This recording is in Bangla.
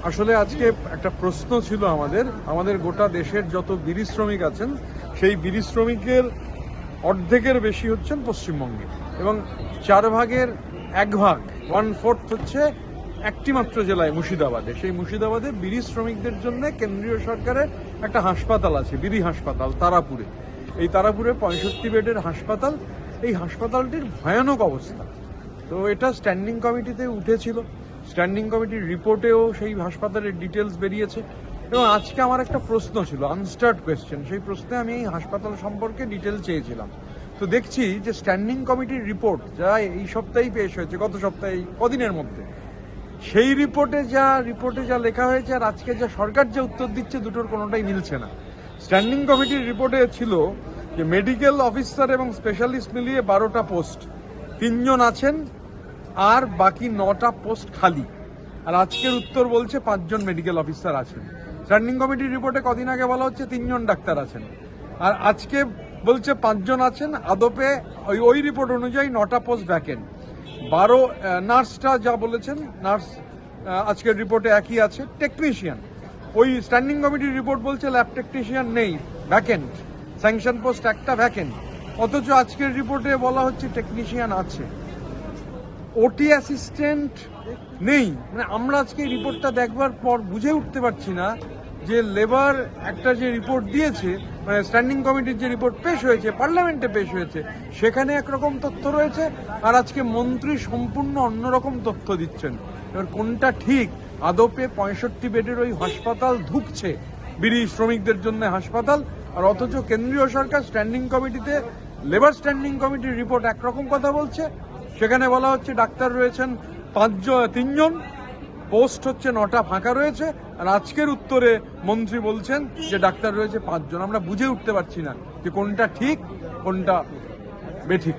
আসলে আজকে একটা প্রশ্ন ছিল আমাদের গোটা দেশের যত বিড়ি শ্রমিক আছেন সেই বিড়ি শ্রমিকের অর্ধেকের বেশি হচ্ছেন পশ্চিমবঙ্গে এবং 1/4 1/4 হচ্ছে একটি মাত্র জেলায় মুর্শিদাবাদে। সেই মুর্শিদাবাদে বিড়ি শ্রমিকদের জন্য কেন্দ্রীয় সরকারের একটা হাসপাতাল আছে, বিড়ি হাসপাতাল তারাপুরে। এই তারাপুরে 65 বেডের হাসপাতাল। এই হাসপাতালটির ভয়ানক অবস্থা। তো এটা স্ট্যান্ডিং কমিটিতে উঠেছিল, স্ট্যান্ডিং কমিটির রিপোর্টেও সেই হাসপাতালের ডিটেলস বেরিয়েছে। এবং আজকে আমার একটা প্রশ্ন ছিল, আনস্টার্ড কোয়েশ্চেন, সেই প্রশ্নে আমি এই হাসপাতাল সম্পর্কে ডিটেল চেয়েছিলাম। তো দেখছি যে স্ট্যান্ডিং কমিটির রিপোর্ট যা এই সপ্তাহেই পেশ হয়েছে, গত সপ্তাহে কদিনের মধ্যে, সেই রিপোর্টে যা লেখা হয়েছে আর আজকে যা সরকার যে উত্তর দিচ্ছে, দুটোর কোনোটাই মিলছে না। স্ট্যান্ডিং কমিটির রিপোর্টে ছিল যে মেডিকেল অফিসার এবং স্পেশালিস্ট মিলিয়ে 12টা পোস্ট, 3 জন আছেন আর বাকি 9টা পোস্ট খালি। আর আজকের উত্তর বলছে 5 জন মেডিকেল অফিসার আছেন। স্ট্যান্ডিং কমিটির রিপোর্টে কদিন আগে বলা হচ্ছে 3 জন ডাক্তার আছেন, আর আজকে বলছে 5 জন আছেন। আদপে ওই রিপোর্ট অনুযায়ী 9টা পোস্ট ভ্যাকেন্ট। 12 নার্সটা যা বলেছেন, নার্স আজকের রিপোর্টে একই আছে। টেকনিশিয়ান, ওই স্ট্যান্ডিং কমিটির রিপোর্ট বলছে ল্যাব টেকনিশিয়ান নেই, ভ্যাকেন্ট। স্যাংশন পোস্ট একটা ভ্যাকেন্ট, অথচ আজকের রিপোর্টে বলা হচ্ছে টেকনিশিয়ান আছে। ওটি অ্যাসিস্ট্যান্ট নেই। মানে আমরা আজকে রিপোর্টটা দেখবার পর বুঝে উঠতে পারছি না যে লেবার একটা যে রিপোর্ট দিয়েছে, মানে স্ট্যান্ডিং কমিটির যে রিপোর্ট পেশ হয়েছে, পার্লামেন্টে পেশ হয়েছে, সেখানে একরকম তথ্য রয়েছে, আর আজকে মন্ত্রী সম্পূর্ণ অন্যরকম তথ্য দিচ্ছেন। এবার কোনটা ঠিক? আদপে 65 বেডের ওই হাসপাতাল ধুঁকছে বিড়ি শ্রমিকদের জন্য হাসপাতাল, আর অথচ কেন্দ্রীয় সরকার স্ট্যান্ডিং কমিটিতে, লেবার স্ট্যান্ডিং কমিটির রিপোর্ট একরকম কথা বলছে। সেখানে বলা হচ্ছে ডাক্তার রয়েছেন 3 জন, পোস্ট হচ্ছে 9টা ফাঁকা রয়েছে, আর আজকের উত্তরে মন্ত্রী বলছেন যে ডাক্তার রয়েছে 5 জন। আমরা বুঝে উঠতে পারছি না যে কোনটা ঠিক কোনটা বেঠিক।